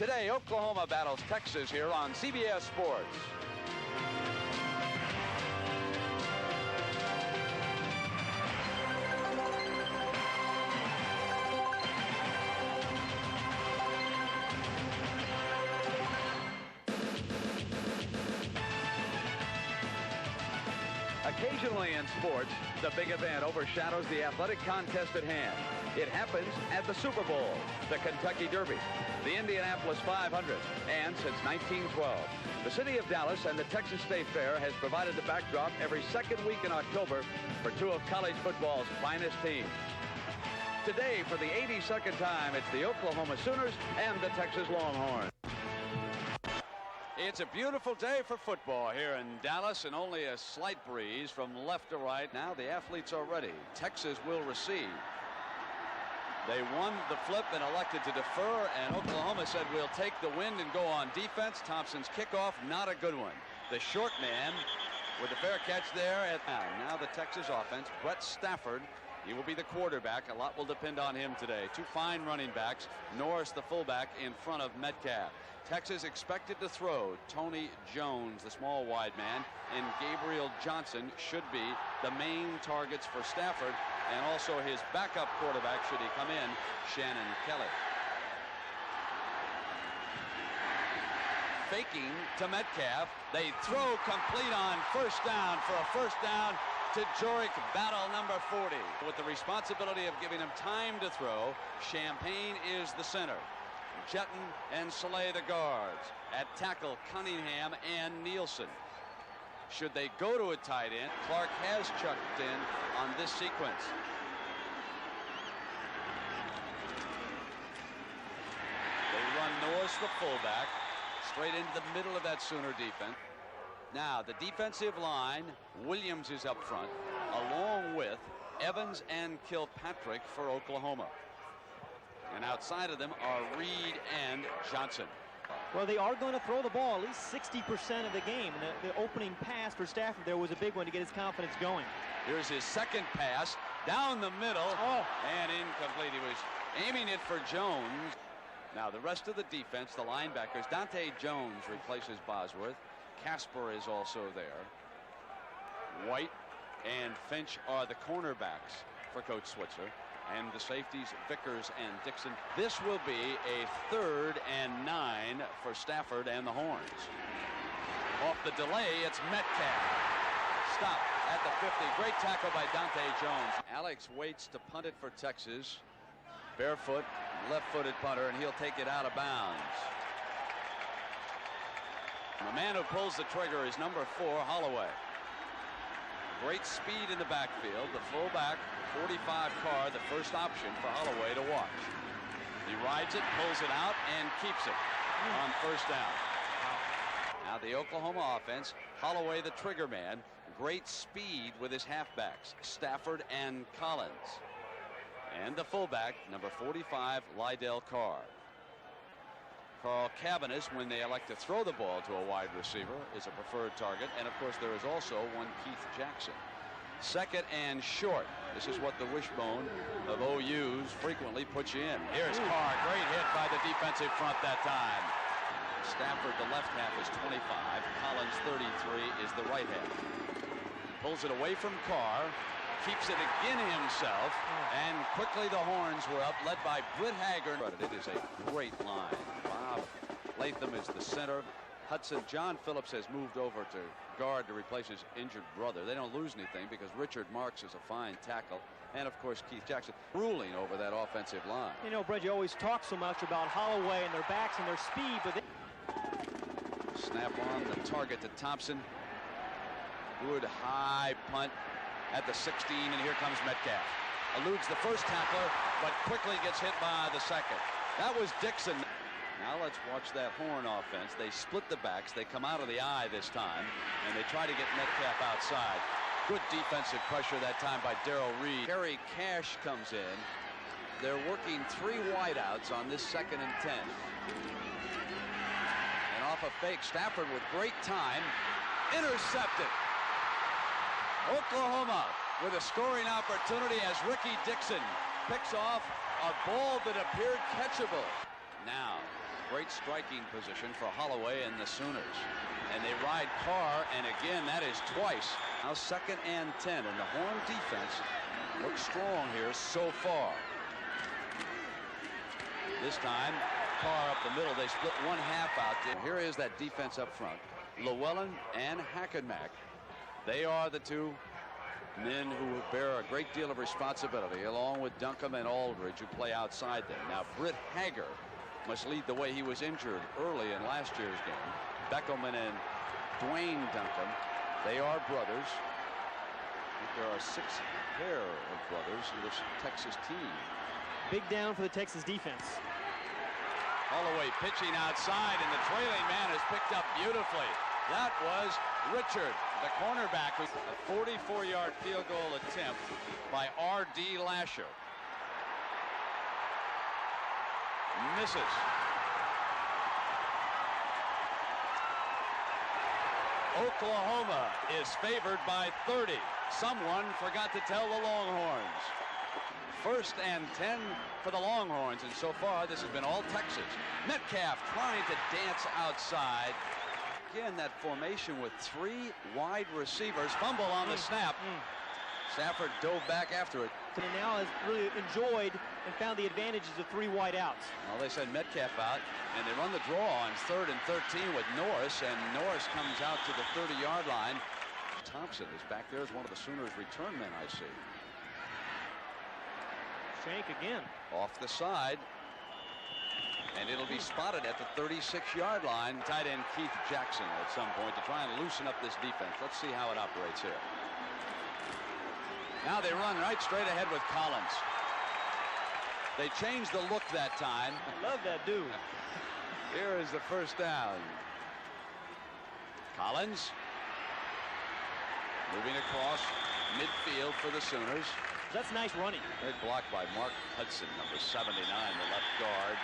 Today, Oklahoma battles Texas here on CBS Sports. Occasionally in sports, the big event overshadows the athletic contest at hand. It happens at the Super Bowl, the Kentucky Derby, the Indianapolis 500, and since 1912, the city of Dallas and the Texas State Fair has provided the backdrop every second week in October for two of college football's finest teams. Today, for the 82nd time, it's the Oklahoma Sooners and the Texas Longhorns. It's a beautiful day for football here in Dallas, and only a slight breeze from left to right. Now the athletes are ready. Texas will receive. They won the flip and elected to defer, and Oklahoma said we'll take the wind and go on defense. Thompson's kickoff, not a good one. The short man with the fair catch there. Now the Texas offense, Brett Stafford, he will be the quarterback. A lot will depend on him today. Two fine running backs. Norris, the fullback, in front of Metcalf. Texas expected to throw. Tony Jones, the small wide man, and Gabriel Johnson should be the main targets for Stafford, and also his backup quarterback, should he come in, Shannon Kelly. Faking to Metcalf. They throw complete on first down for a first down to Jorik Battle, number 40. With the responsibility of giving him time to throw, Champagne is the center. Jetton and Saleh the guards. At tackle, Cunningham and Nielsen. Should they go to a tight end, Clark has chucked in on this sequence. They run Norris, the fullback, straight into the middle of that Sooner defense. Now the defensive line, Williams is up front, along with Evans and Kilpatrick for Oklahoma. And outside of them are Reed and Johnson. Well, they are going to throw the ball at least 60% of the game. And the opening pass for Stafford there was a big one to get his confidence going. Here's his second pass down the middle. And incomplete. He was aiming it for Jones. Now the rest of the defense, the linebackers, Dante Jones replaces Bosworth. Casper is also there. White and Finch are the cornerbacks for Coach Switzer. And the safeties, Vickers and Dixon. This will be a 3rd and 9 for Stafford and the Horns. Off the delay, it's Metcalf. Stop at the 50. Great tackle by Dante Jones. Alex waits to punt it for Texas. Barefoot, left-footed punter, and he'll take it out of bounds. The man who pulls the trigger is number 4, Holloway. Great speed in the backfield. The fullback, 45 car, the first option for Holloway to watch. He rides it, pulls it out, and keeps it on first down. Now the Oklahoma offense, Holloway the trigger man, great speed with his halfbacks, Stafford and Collins. And the fullback, number 45, Lydell Carr. Carl Cabanis, when they elect to throw the ball to a wide receiver, is a preferred target. And of course there is also one Keith Jackson. Second and short. This is what the wishbone of OUs frequently puts you in. Here's Carr. Great hit by the defensive front that time. Stafford, the left half, is 25. Collins, 33, is the right half. Pulls it away from Carr. Keeps it again himself. And quickly the Horns were up, led by Britt Haggard. It is a great line. Bob Latham is the center. John Phillips has moved over to guard to replace his injured brother. They don't lose anything because Richard Marks is a fine tackle. And, of course, Keith Jackson ruling over that offensive line. You know, Brett, you always talk so much about Holloway and their backs and their speed, but snap on the target to Thompson. Good high punt at the 16, and here comes Metcalf. Eludes the first tackler, but quickly gets hit by the second. That was Dixon. Now let's watch that Horn offense. They split the backs. They come out of the eye this time, and they try to get Metcalf outside. Good defensive pressure that time by Darrell Reed. Kerry Cash comes in. They're working 3 wideouts on this 2nd and 10. And off a fake, Stafford with great time. Intercepted. Oklahoma with a scoring opportunity as Ricky Dixon picks off a ball that appeared catchable. Now Great striking position for Holloway and the Sooners. And they ride Carr, and again, that is twice. Now 2nd and 10, and the Horn defense looks strong here so far. This time, Carr up the middle. They split 1/2 out there. Here is that defense up front. Llewellyn and Hackenmack. They are the two men who bear a great deal of responsibility, along with Duncombe and Aldridge, who play outside them. Now, Britt Hager must lead the way. He was injured early in last year's game. Beckelman and Dwayne Duncombe, they are brothers. I think there are 6 pair of brothers in this Texas team. Big down for the Texas defense. Holloway pitching outside, and the trailing man is picked up beautifully. That was Richard, the cornerback. A 44-yard field goal attempt by R.D. Lasher. Misses. Oklahoma is favored by 30. Someone forgot to tell the Longhorns. 1st and 10 for the Longhorns, and so far this has been all Texas. Metcalf trying to dance outside. Again, that formation with 3 wide receivers. Fumble on the snap. Stafford dove back after it. And now has really enjoyed and found the advantages of 3 wide outs. Well, they send Metcalf out, and they run the draw on 3rd and 13 with Norris, and Norris comes out to the 30-yard line. Thompson is back there as one of the Sooners' return men, I see. Shank again. Off the side. And it'll be spotted at the 36-yard line. Tight end Keith Jackson at some point to try and loosen up this defense. Let's see how it operates here. Now they run right straight ahead with Collins. They changed the look that time. Love that dude. Here is the 1st down. Collins moving across midfield for the Sooners. That's nice running. Great block by Mark Hudson, number 79, the left guard.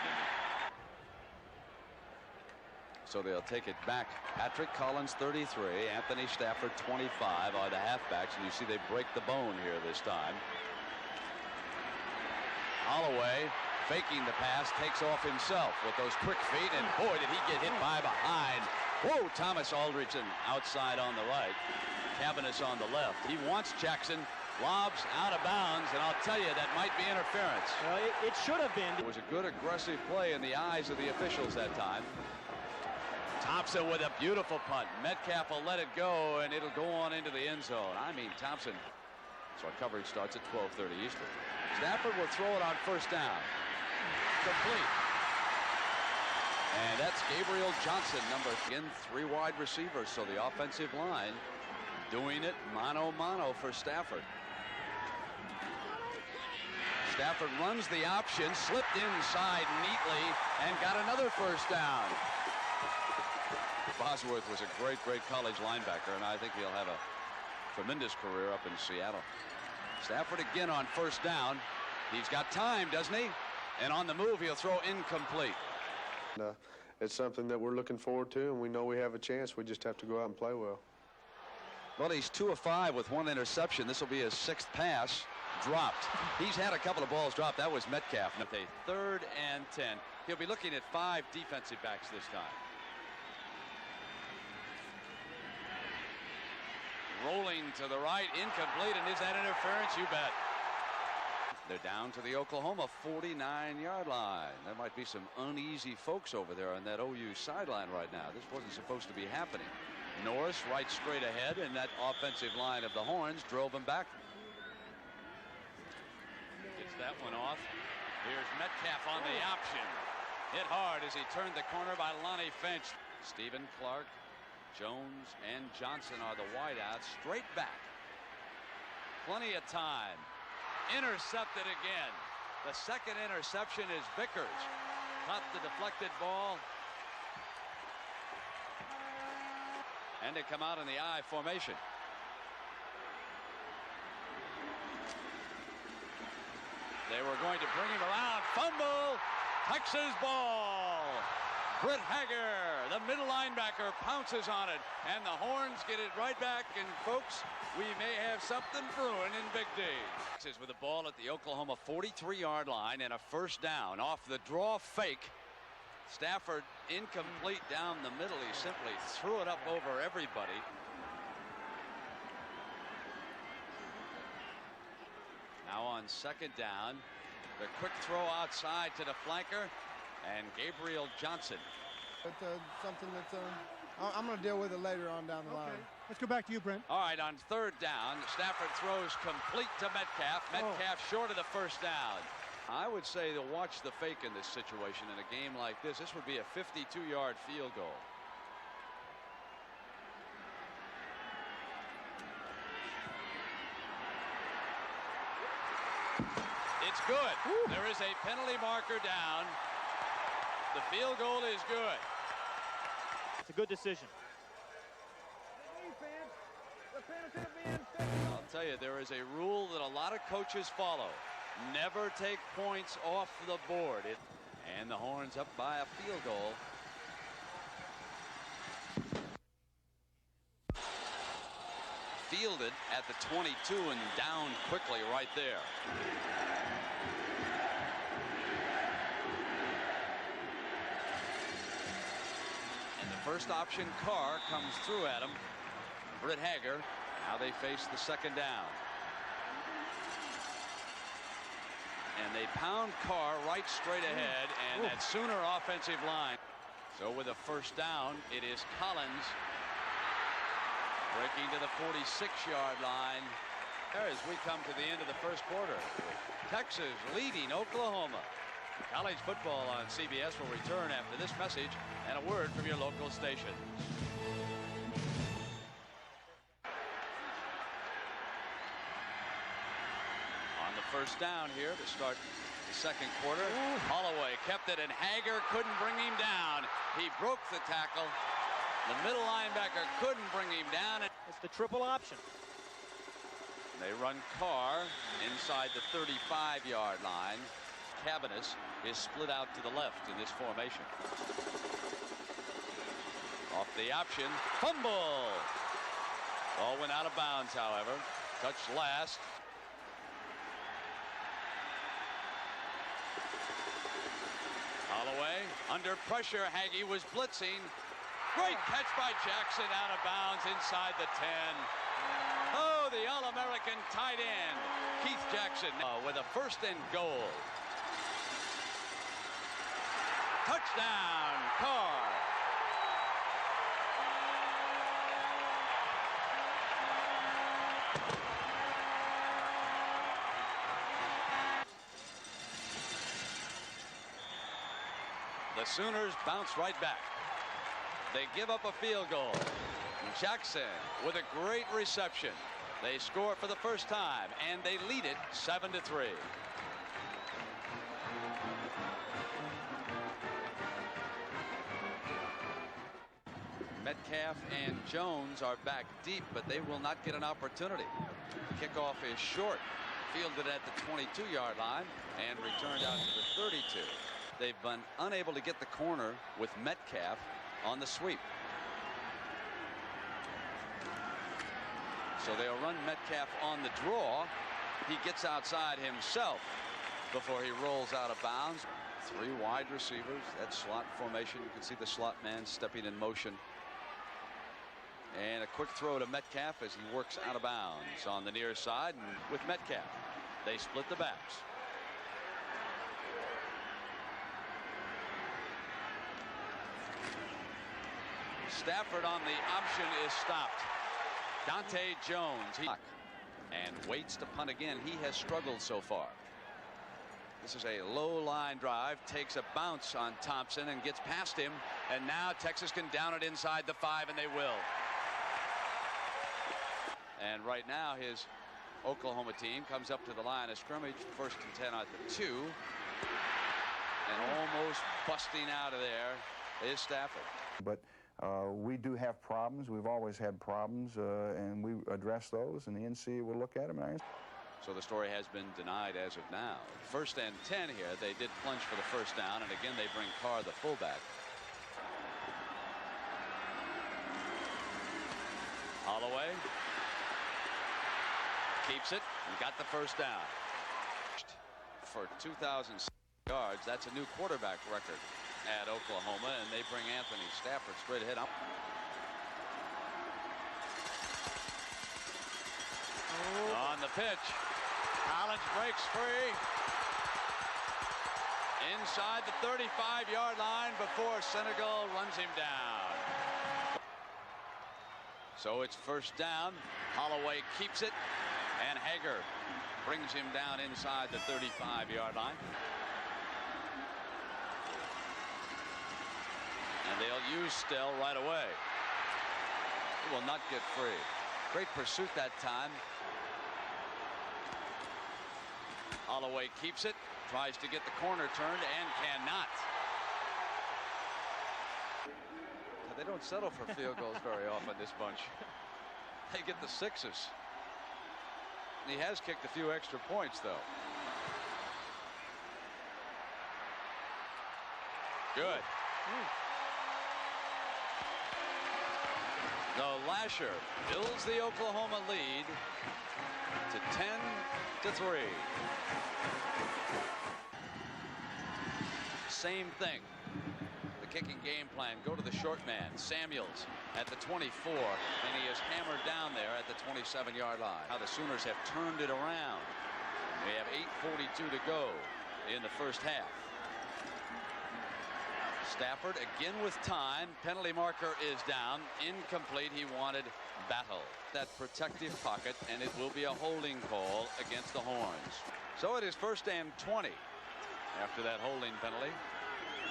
So they'll take it back. Patrick Collins, 33. Anthony Stafford, 25, are the halfbacks. And you see they break the bone here this time. Holloway, faking the pass, takes off himself with those quick feet. And boy, did he get hit by behind. Whoa, Thomas Aldridge outside on the right. Cavanis on the left. He wants Jackson. Lobs out of bounds, and I'll tell you, that might be interference. Well, it should have been. It was a good aggressive play in the eyes of the officials that time. Thompson with a beautiful punt. Metcalf will let it go, and it'll go on into the end zone. I mean, Thompson. So our coverage starts at 12:30 Eastern. Stafford will throw it on 1st down. Complete. And that's Gabriel Johnson, number 3 wide receivers. So the offensive line doing it mano-mano for Stafford. Stafford runs the option, slipped inside neatly, and got another 1st down. Bosworth was a great college linebacker, and I think he'll have a tremendous career up in Seattle. Stafford again on 1st down. He's got time, doesn't he? And on the move, he'll throw incomplete. It's something that we're looking forward to, and we know we have a chance. We just have to go out and play well. Well, he's 2 of 5 with 1 interception. This will be his 6th pass dropped. He's had a couple of balls dropped. That was Metcalf. With a 3rd and 10. He'll be looking at 5 defensive backs this time. Rolling to the right, incomplete, and is that interference? You bet. They're down to the Oklahoma 49-yard line. There might be some uneasy folks over there on that OU sideline right now. This wasn't supposed to be happening. Norris right straight ahead, and that offensive line of the Horns drove him back. Gets that one off. Here's Metcalf on the option. Hit hard as he turned the corner by Lonnie Finch. Stephen Clark, Jones, and Johnson are the wideouts. Straight back. Plenty of time. Intercepted again. The 2nd interception is Vickers. Caught the deflected ball. And they come out in the I formation. They were going to bring him around. Fumble. Texas ball. Britt Hager, the middle linebacker, pounces on it. And the Horns get it right back. And folks, we may have something brewing in Big D. Texas with the ball at the Oklahoma 43-yard line and a 1st down off the draw fake. Stafford incomplete down the middle. He simply threw it up over everybody. Now on second down, the quick throw outside to the flanker and Gabriel Johnson. It's something that's I'm going to deal with it later on down the line. Let's go back to you, Brent. All right, on third down, Stafford throws complete to Metcalf. Metcalf short of the first down. I would say to watch the fake in this situation in a game like this. This would be a 52-yard field goal. It's good. Woo. There is a penalty marker down. The field goal is good. It's a good decision. I'll tell you, there is a rule that a lot of coaches follow. Never take points off the board. And the Horns up by a field goal. Fielded at the 22 and down quickly right there. And the first option Carr comes through at him. Britt Hager. Now they face the second down. And they pound Carr right straight ahead, and that Sooner offensive line. So with a first down, it is Collins breaking to the 46-yard line. As we come to the end of the first quarter, Texas leading Oklahoma. College football on CBS will return after this message and a word from your local station. First down here to start the second quarter. Holloway kept it, and Hager couldn't bring him down. He broke the tackle. The middle linebacker couldn't bring him down. It's the triple option. They run Carr inside the 35-yard line. Cabanis is split out to the left in this formation. Off the option, fumble. Ball went out of bounds, however. Touched last. Holloway under pressure. Hagee was blitzing. Great catch by Jackson, out of bounds inside the 10. Oh, the All-American tight end Keith Jackson with a first and goal. Touchdown, Carr. The Sooners bounce right back. They give up a field goal. Jackson with a great reception. They score for the first time, and they lead it 7-3. Metcalf and Jones are back deep, but they will not get an opportunity. Kickoff is short. Fielded at the 22-yard line and returned out to the 32. They've been unable to get the corner with Metcalf on the sweep. So they'll run Metcalf on the draw. He gets outside himself before he rolls out of bounds. Three wide receivers. That slot formation. You can see the slot man stepping in motion. And a quick throw to Metcalf as he works out of bounds on the near side. And with Metcalf, they split the backs. Stafford on the option is stopped. Dante Jones and waits to punt again. He has struggled so far. This is a low line drive, takes a bounce on Thompson and gets past him, and now Texas can down it inside the 5, and they will. And right now his Oklahoma team comes up to the line of scrimmage, 1st and 10 at the 2, and almost busting out of there is Stafford. But we do have problems. We've always had problems, and we address those, and the NC will look at them. So the story has been denied as of now. 1st and 10 here. They did plunge for the first down, and again they bring Carr, the fullback. Holloway keeps it and got the first down. For 2,000 yards, that's a new quarterback record at Oklahoma, and they bring Anthony Stafford straight ahead. On the pitch, Collins breaks free inside the 35-yard line before Senegal runs him down. So it's first down. Holloway keeps it, and Hager brings him down inside the 35-yard line. And they'll use Stell right away. He will not get free. Great pursuit that time. Holloway keeps it, tries to get the corner turned, and cannot. They don't settle for field goals very often, this bunch. They get the sixes. And he has kicked a few extra points, though. Good. So Lasher builds the Oklahoma lead to 10-3. Same thing. The kicking game plan. Go to the short man. Samuels at the 24, and he is hammered down there at the 27-yard line. Now the Sooners have turned it around. We have 8:42 to go in the first half. Stafford again with time. Penalty marker is down. Incomplete. He wanted Battle. That protective pocket, and it will be a holding call against the Horns. So it is first and 20 after that holding penalty.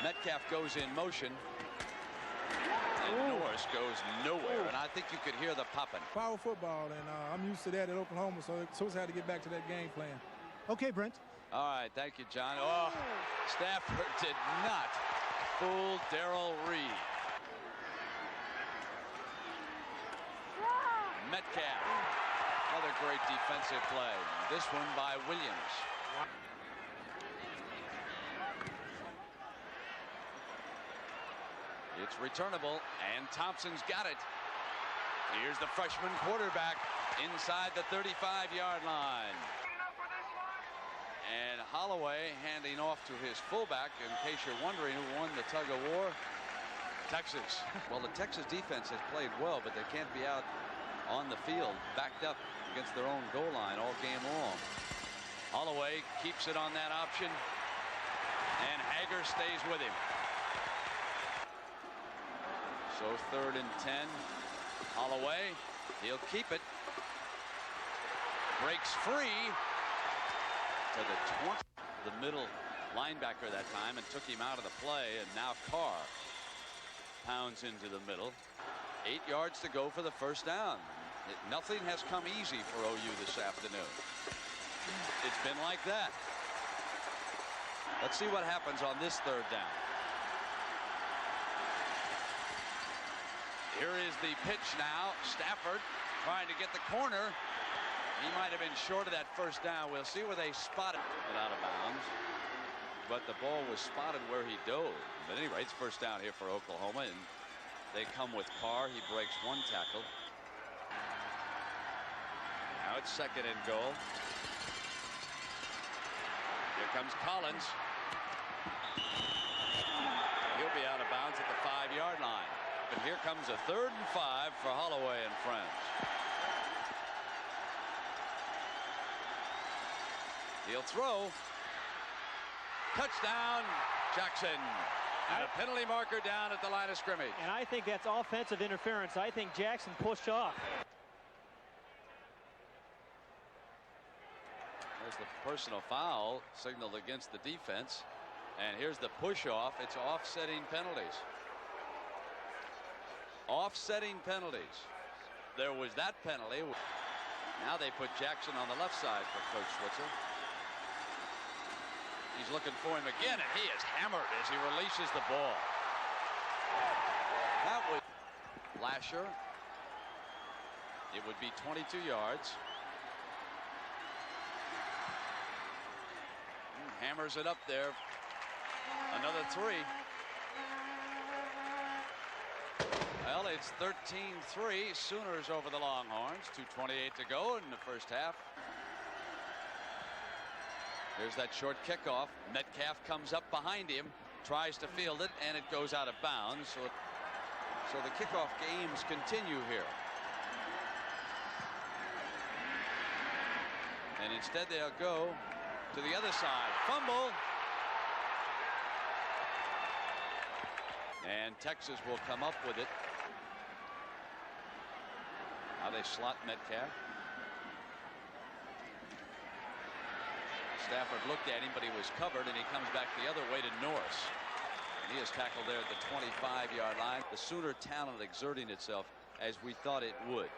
Metcalf goes in motion, and Norris goes nowhere, and I think you could hear the popping. Power football, and I'm used to that at Oklahoma, so it's had to get back to that game plan. Okay, Brent. All right, thank you, John. Oh, Stafford did not fool Darrell Reed. Metcalf, another great defensive play. This one by Williams. It's returnable, and Thompson's got it. Here's the freshman quarterback inside the 35-yard line. And Holloway handing off to his fullback, in case you're wondering who won the tug of war. Texas. Well, the Texas defense has played well, but they can't be out on the field backed up against their own goal line all game long. Holloway keeps it on that option, and Hager stays with him. So 3rd and 10. Holloway, he'll keep it. Breaks free to the 20. The middle linebacker that time, and took him out of the play, and now Carr pounds into the middle. 8 yards to go for the first down. Nothing has come easy for OU this afternoon. It's been like that. Let's see what happens on this 3rd down. Here is the pitch now. Stafford trying to get the corner. He might have been short of that first down. We'll see where they spot it. Out of bounds. But the ball was spotted where he dove. But anyway, it's first down here for Oklahoma, and they come with Carr. He breaks one tackle. Now it's 2nd and goal. Here comes Collins. He'll be out of bounds at the 5-yard line. And here comes a 3rd and 5 for Holloway and friends. He'll throw. Touchdown, Jackson. And a penalty marker down at the line of scrimmage. And I think that's offensive interference. I think Jackson pushed off. There's the personal foul signaled against the defense. And here's the push off. It's offsetting penalties. Offsetting penalties. There was that penalty. Now they put Jackson on the left side for Coach Switzer. He's looking for him again, and he is hammered as he releases the ball. That was Lasher. It would be 22 yards. Hammers it up there. Another 3. Well, it's 13-3. Sooners over the Longhorns. 2:28 to go in the first half. There's that short kickoff. Metcalf comes up behind him. tries to field it, and it goes out of bounds. So the kickoff games continue here. And instead they'll go to the other side. Fumble. And Texas will come up with it. Now they slot Metcalf. Stafford looked at him, but he was covered, and he comes back the other way to Norris. And he is tackled there at the 25-yard line. The Sooner talent exerting itself as we thought it would.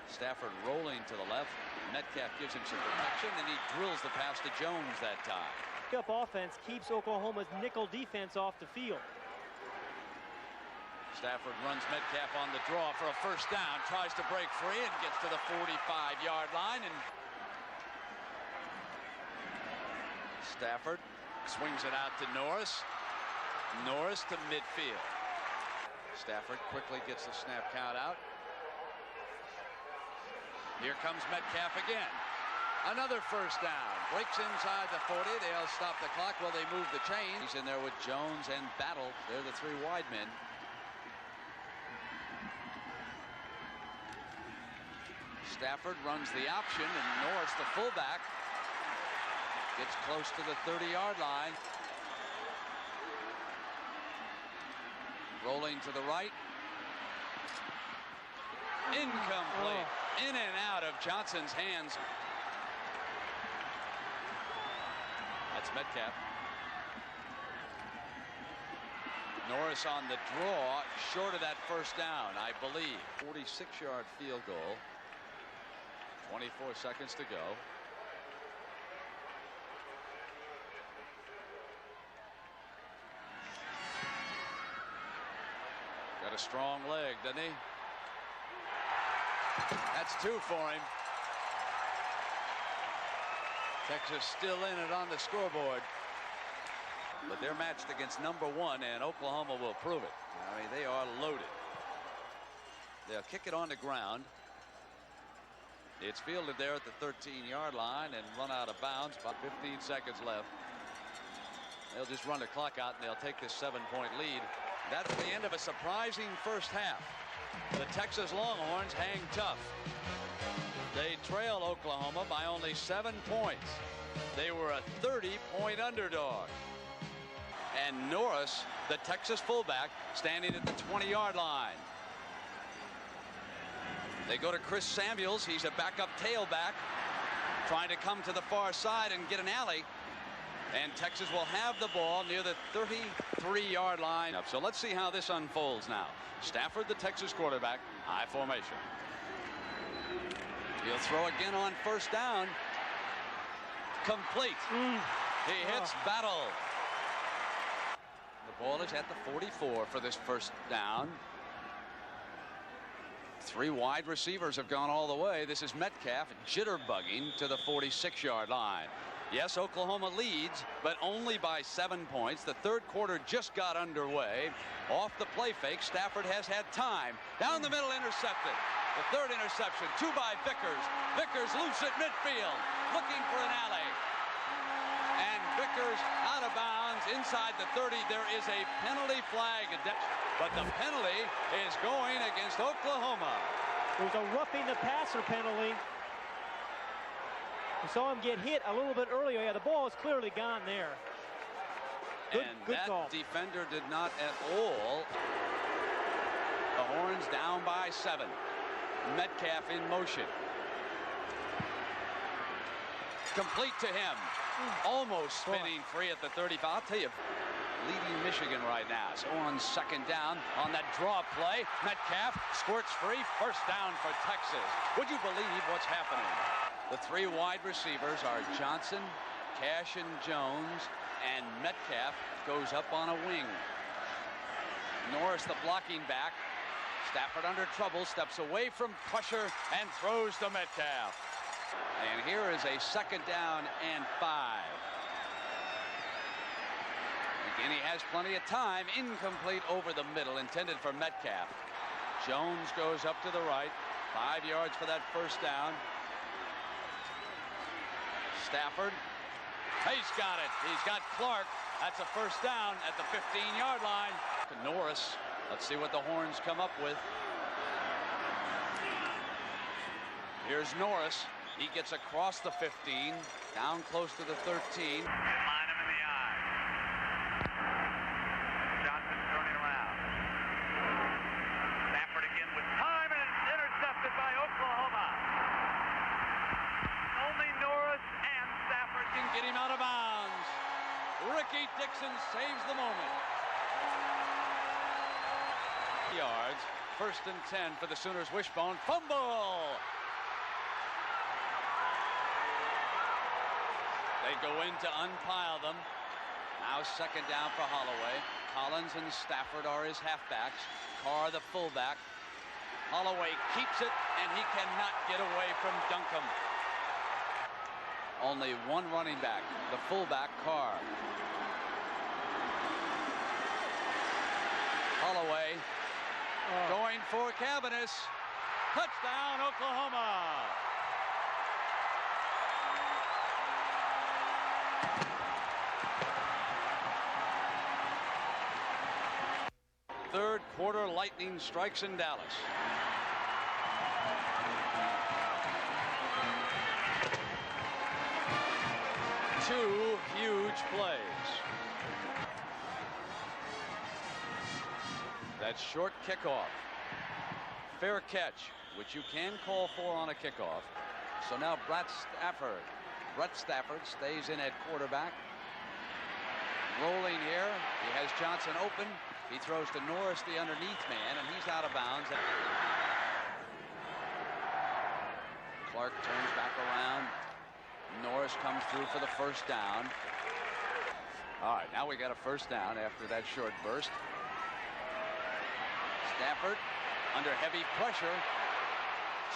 Stafford rolling to the left. Metcalf gives him some protection, and he drills the pass to Jones that time. Up offense keeps Oklahoma's nickel defense off the field. Stafford runs Metcalf on the draw for a first down, tries to break free and gets to the 45-yard line, and Stafford swings it out to Norris. Norris to midfield. Stafford quickly gets the snap count out. Here comes Metcalf again. Another first down. Breaks inside the 40. They'll stop the clock while they move the chains. He's in there with Jones and Battle. They're the three wide men. Stafford runs the option, and Norris, the fullback, gets close to the 30-yard line. Rolling to the right. Incomplete. In and out of Johnson's hands. That's Metcalf. Norris on the draw, short of that first down, I believe. 46-yard field goal. 24 seconds to go. Got a strong leg, doesn't he? That's two for him. Texas still in it on the scoreboard. But they're matched against number 1, and Oklahoma will prove it. I mean, they are loaded. They'll kick it on the ground. It's fielded there at the 13-yard line and run out of bounds. About 15 seconds left. They'll just run the clock out, and they'll take this 7-point lead. That's the end of a surprising first half. The Texas Longhorns hang tough. They trail Oklahoma by only 7 points. They were a 30-point underdog. And Norris, the Texas fullback, standing at the 20-yard line. They go to Chris Samuels. He's a backup tailback, trying to come to the far side and get an alley. And Texas will have the ball near the 33-yard line. So let's see how this unfolds now. Stafford, the Texas quarterback, high formation. He'll throw again on first down. Complete. He hits Battle. The ball is at the 44 for this first down. 3 wide receivers have gone all the way. This is Metcalf jitterbugging to the 46-yard line. Yes, Oklahoma leads, but only by 7 points. The third quarter just got underway. Off the play fake, Stafford has had time. Down the middle, intercepted. The third interception, 2 by Vickers. Vickers loose at midfield, looking for an alley. And Vickers out of bounds inside the 30. There is a penalty flag, but the penalty is going against Oklahoma. There's a roughing the passer penalty. We saw him get hit a little bit earlier. Yeah, the ball is clearly gone there. Good call. Defender did not at all. The Horns down by 7. Metcalf in motion. Complete to him. Almost spinning free at the 35. I'll tell you, leading Michigan right now. So on second down on that draw play, Metcalf squirts free. First down for Texas. Would you believe what's happening? The 3 wide receivers are Johnson, Cash, and Jones, and Metcalf goes up on a wing. Norris, the blocking back. Stafford under trouble, steps away from pressure and throws to Metcalf. And here is a second down and 5. Again, he has plenty of time. Incomplete over the middle, intended for Metcalf. Jones goes up to the right. 5 yards for that first down. Stafford. He's got it. He's got Clark. That's a first down at the 15-yard line. Norris, let's see what the Horns come up with. Here's Norris. He gets across the 15, down close to the 13. Line him in the eye. Johnson turning around. Stafford again with time, and it's intercepted by Oklahoma. Only Norris and Stafford Can get him out of bounds. Ricky Dixon saves the moment. Yards. 1st and 10 for the Sooners. Wishbone. Fumble. They go in to unpile them. Now 2nd down for Holloway. Collins and Stafford are his halfbacks. Carr the fullback. Holloway keeps it, and he cannot get away from Duncombe. Only one running back, the fullback, Carr. Holloway going for Cabanis. Touchdown, Oklahoma. Third quarter, lightning strikes in Dallas. Two huge plays. That short kickoff. Fair catch, which you can call for on a kickoff. So now Brett Stafford stays in at quarterback. Rolling here. He has Johnson open. He throws to Norris, the underneath man, and he's out of bounds. Clark turns back around. Norris comes through for the first down. All right, now we got a first down after that short burst. Stafford, under heavy pressure,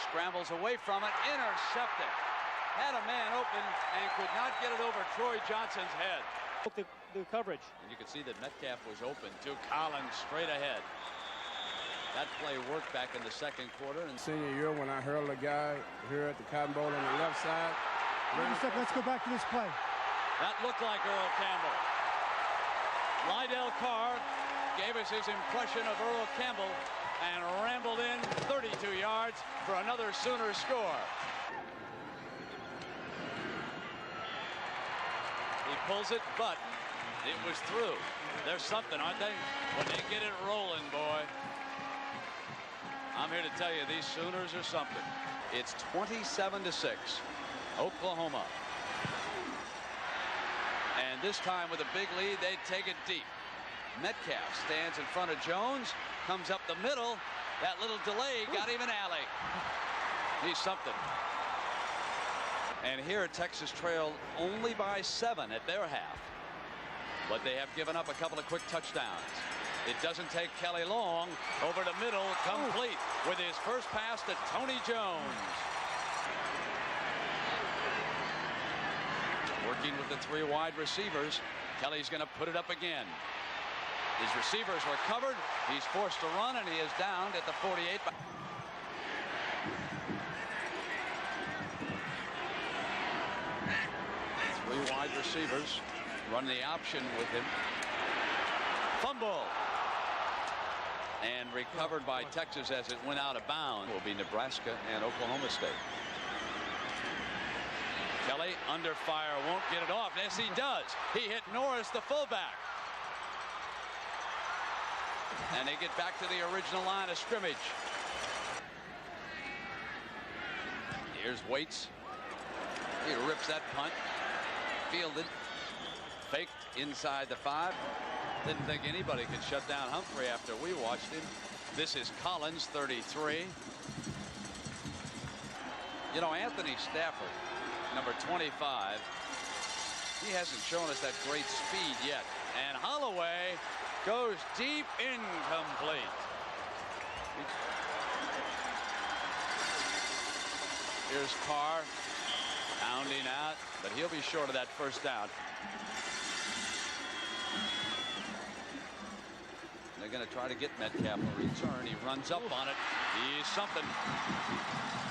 scrambles away from it, intercepted. Had a man open and could not get it over Troy Johnson's head. The coverage. And you can see that Metcalf was open to Collins straight ahead. That play worked back in the 2nd quarter. And senior year when I hurled a guy here at the Cotton Bowl on the left side. Wait a second, let's go back to this play. that looked like Earl Campbell. Lydell Carr gave us his impression of Earl Campbell and rambled in 32 yards for another Sooner score. He pulls it, but it was through. There's something, aren't they? When they get it rolling, boy. I'm here to tell you, these Sooners are something. It's 27-6, Oklahoma. And this time with a big lead, they take it deep. Metcalf stands in front of Jones, comes up the middle. That little delay got him an alley. He's something. And here Texas trailed only by 7 at their half. But they have given up a couple of quick touchdowns. It doesn't take Kelly long. Over the middle, complete with his first pass to Tony Jones. Working with the 3 wide receivers. Kelly's going to put it up again. His receivers were covered. He's forced to run, and he is down at the 48. 3 wide receivers run the option with him. Fumble. And recovered by Texas as it went out of bounds. Will be Nebraska and Oklahoma State. Kelly under fire, won't get it off. Yes, he does. He hit Norris, the fullback. And they get back to the original line of scrimmage. Here's Waits. He rips that punt. Fielded. Faked inside the 5. Didn't think anybody could shut down Humphrey after we watched him. This is Collins, 33. You know, Anthony Stafford, number 25, he hasn't shown us that great speed yet. And Holloway goes deep, incomplete. Here's Carr pounding out, but he'll be short of that first down. They're going to try to get Metcalf a return. He runs up on it. He's something.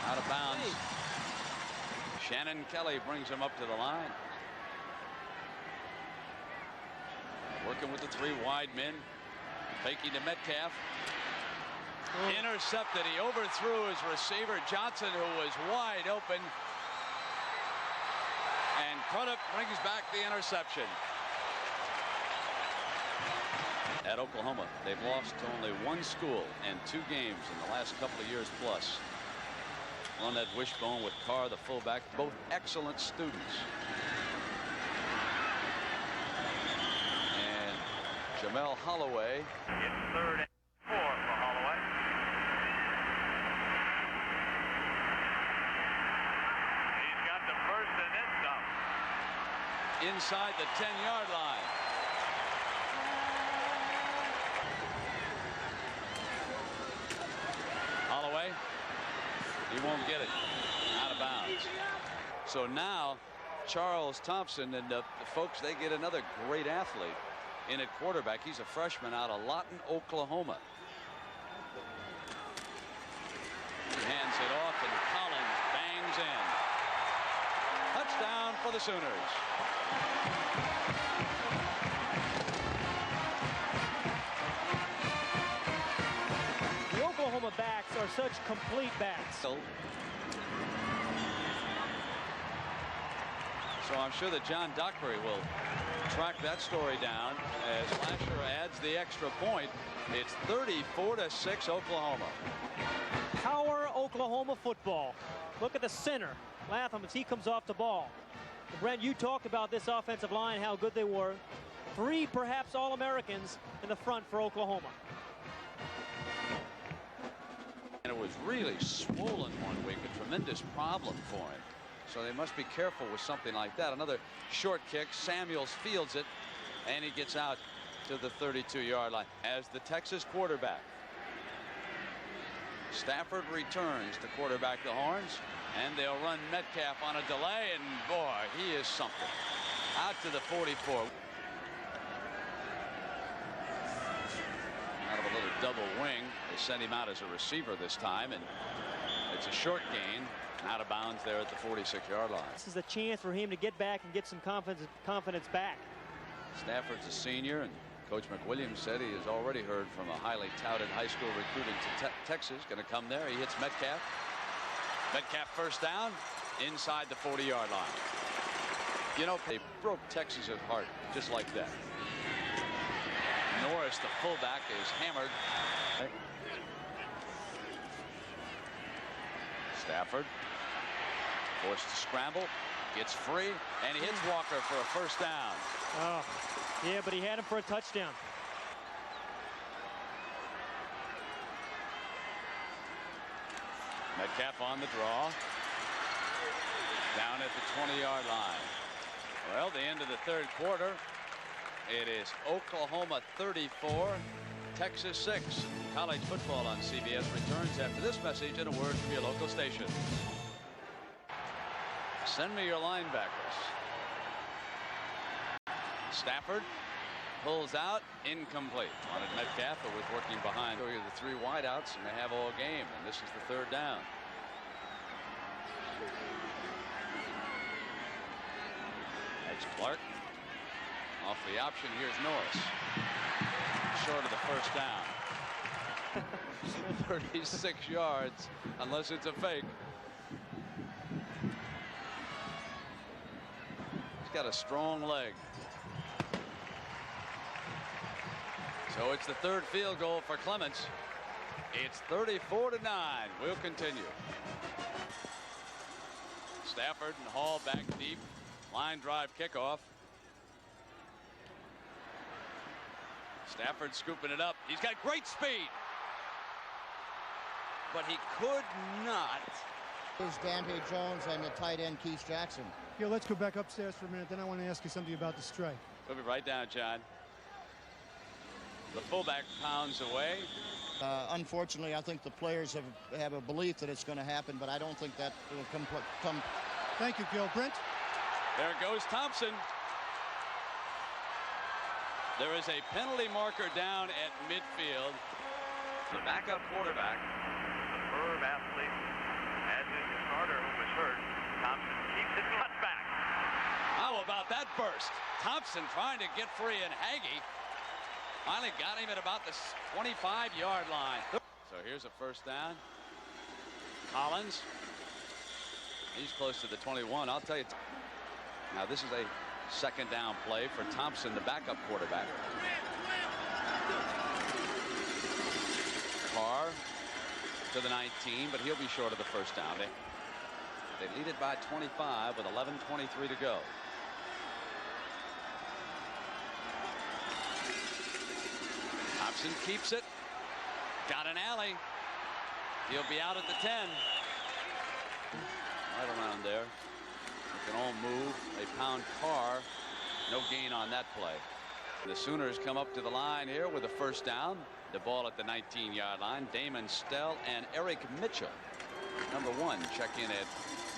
Out of bounds. Shannon Kelly brings him up to the line. Working with the 3 wide men. Faking to Metcalf. Intercepted. He overthrew his receiver, Johnson, who was wide open. And Crudup brings back the interception. At Oklahoma, they've lost to only 1 school and 2 games in the last couple of years plus. On that wishbone with Carr, the fullback, both excellent students. And Jamel Holloway. It's 3rd and 4 for Holloway. He's got the first and then some. Inside the 10-yard line. Holloway, he won't get it. Out of bounds. So now Charles Thompson and the folks, they get another great athlete in at quarterback. He's a freshman out of Lawton, Oklahoma. He hands it off and Collins bangs in. Touchdown for the Sooners. The Oklahoma backs are such complete backs. So I'm sure that John Dockery will track that story down as Lasher adds the extra point. It's 34-6 Oklahoma. Power Oklahoma football. Look at the center. Latham as he comes off the ball. And Brent, you talked about this offensive line, how good they were. 3 perhaps All-Americans in the front for Oklahoma. And it was really swollen one week, a tremendous problem for him. So they must be careful with something like that. Another short kick. Samuels fields it, and he gets out to the 32-yard line as the Texas quarterback. Stafford returns to quarterback the Horns, and they'll run Metcalf on a delay, and boy, he is something. Out to the 44. Out of a little double wing. They sent him out as a receiver this time, and it's a short gain. Out of bounds there at the 46-yard line. This is a chance for him to get back and get some confidence back. Stafford's a senior, and Coach McWilliams said he has already heard from a highly touted high school recruiting to Texas. Going to come there. He hits Metcalf. Metcalf first down inside the 40-yard line. You know, they broke Texas' heart just like that. Norris, the fullback, is hammered. Stafford forced to scramble, gets free, and he hits Walker for a first down. Oh, yeah, but he had him for a touchdown. Metcalf on the draw. Down at the 20-yard line. Well, the end of the 3rd quarter. It is Oklahoma 34, Texas 6. College football on CBS returns after this message and a word from your local station. Send me your linebackers. Stafford pulls out, incomplete. Wanted Metcalf, but was working behind. So the 3 wideouts, and they have all game, and this is the 3rd down. That's Clark. Off the option, here's Norris. Short of the first down. 36 yards, unless it's a fake. He's got a strong leg. So it's the 3rd field goal for Clements. It's 34-9. We'll continue. Stafford and Hall back deep. Line drive kickoff. Stafford scooping it up. He's got great speed. But he could not. Here's Dante Jones and the tight end Keith Jackson. Yeah, let's go back upstairs for a minute. Then I want to ask you something about the strike. We'll be right down, John. The fullback pounds away. Unfortunately, I think the players have a belief that it's going to happen, but I don't think that will come. Thank you, Gil. Brent? There goes Thompson. There is a penalty marker down at midfield. The backup quarterback. Superb athlete, as is the starter who was hurt. Thompson keeps it cut back. How about that burst. Thompson trying to get free, and Hagee finally got him at about the 25-yard line. So here's a first down. Collins. He's close to the 21. I'll tell you. Now this is a second down play for Thompson, the backup quarterback. Carr to the 19, but he'll be short of the first down. They lead it by 25 with 11:23 to go. Thompson keeps it. Got an alley. He'll be out at the 10. Right around there. They can all move. They pound Carr. No gain on that play. The Sooners come up to the line here with a first down. The ball at the 19-yard line. Damon Stell and Eric Mitchell. Number 1 check in at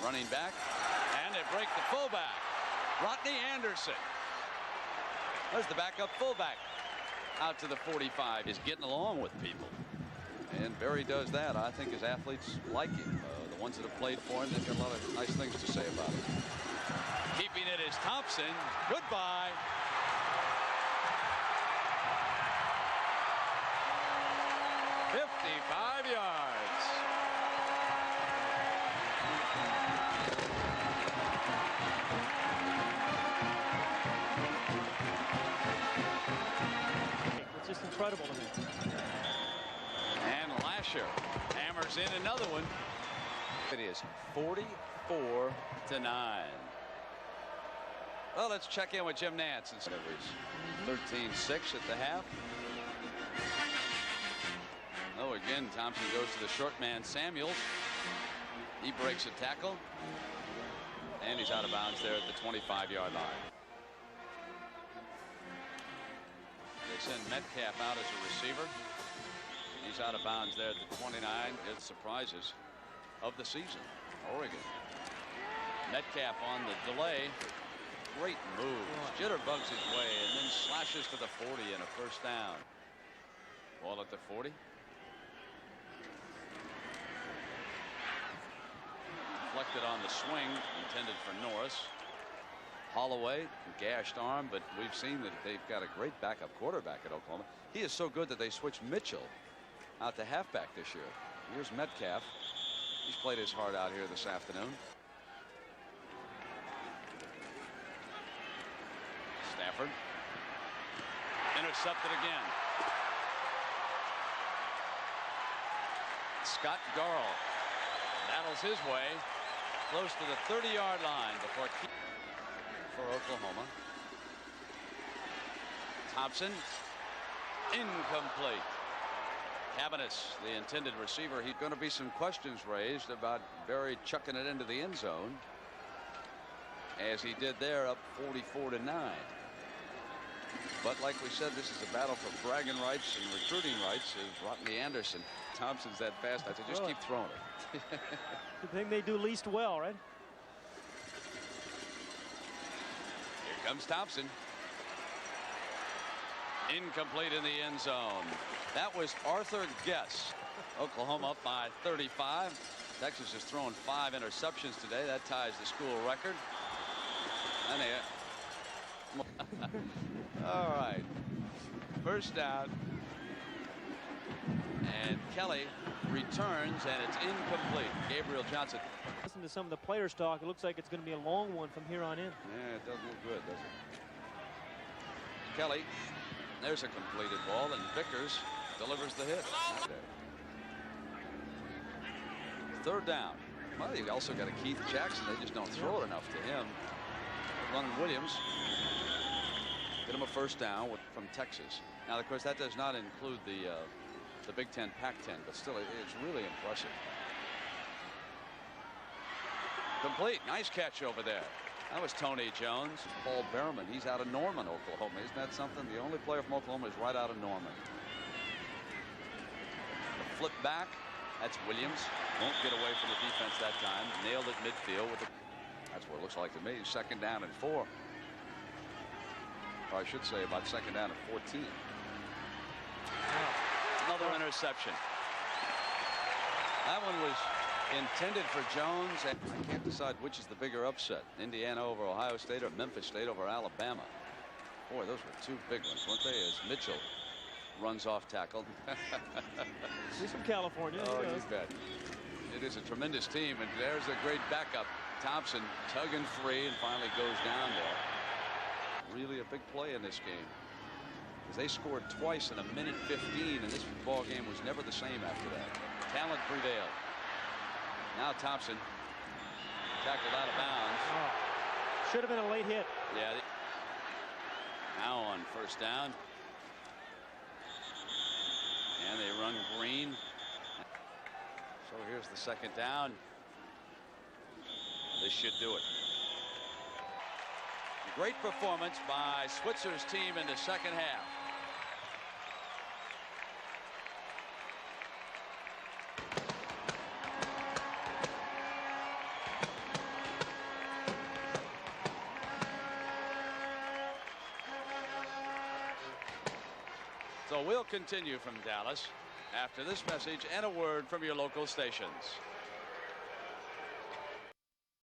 running back. And they break the fullback. Rodney Anderson. There's the backup fullback. Out to the 45. Is getting along with people. And Barry does that. I think his athletes like him. The ones that have played for him, they've got a lot of nice things to say about him. Keeping it is Thompson. Goodbye. $55 yards. It's just incredible to me. And Lasher hammers in another one. It is 44-9. Well, let's check in with Jim Nantz. It was 13-6 at the half. Oh, again, Thompson goes to the short man, Samuels. He breaks a tackle. And he's out of bounds there at the 25-yard line. They send Metcalf out as a receiver. He's out of bounds there at the 29. It's surprises of the season. Oregon. Metcalf on the delay. Great move. Jitterbugs his way and then slashes to the 40 and a first down. Ball at the 40. Deflected on the swing, intended for Norris. Holloway, gashed arm, but we've seen that they've got a great backup quarterback at Oklahoma. He is so good that they switched Mitchell out to halfback this year. Here's Metcalf. He's played his heart out here this afternoon. Stafford. Intercepted again. Scott Garl battles his way close to the 30-yard line before for Oklahoma. Thompson, incomplete. Cabanis, the intended receiver. He's going to be some questions raised about Barry chucking it into the end zone, as he did there, up 44-9. But like we said, this is a battle for bragging rights and recruiting rights. Is Rodney Anderson. Thompson's that fast. I said, just keep throwing it. The thing they do least well, right? Here comes Thompson. Incomplete in the end zone. That was Arthur Guess. Oklahoma up by 35. Texas has thrown 5 interceptions today. That ties the school record. And all right. First down. And Kelly returns, and it's incomplete. Gabriel Johnson. Listen to some of the players talk. It looks like it's going to be a long one from here on in. Yeah, it doesn't look good, does it? Kelly. There's a completed ball, and Vickers delivers the hit. Third down. Well, you also got a Keith Jackson. They just don't throw it enough to him. Lon Williams get him a first down from Texas. Now, of course, that does not include the Big Ten, Pac-10, but still, it's really impressive. Complete. Nice catch over there. That was Tony Jones. Paul Behrman. He's out of Norman, Oklahoma. Isn't that something? The only player from Oklahoma is right out of Norman. The flip back. That's Williams. Won't get away from the defense that time. Nailed it midfield with the. That's what it looks like to me. Second down and 4. Or I should say about second down and 14. Another interception. That one was intended for Jones, and I can't decide which is the bigger upset, Indiana over Ohio State or Memphis State over Alabama. Boy, those were two big ones, weren't they? As Mitchell runs off tackle. He's from California. Oh, you bet. It is a tremendous team, and there's a great backup. Thompson tugging free and finally goes down there. Really a big play in this game. Because they scored twice in a minute 15, and this ball game was never the same after that. Talent prevailed. Now Thompson tackled out of bounds. Oh, should have been a late hit. Yeah. Now on first down. And they run green. So here's the second down. This should do it. Great performance by Switzer's team in the second half. So we'll continue from Dallas after this message and a word from your local stations.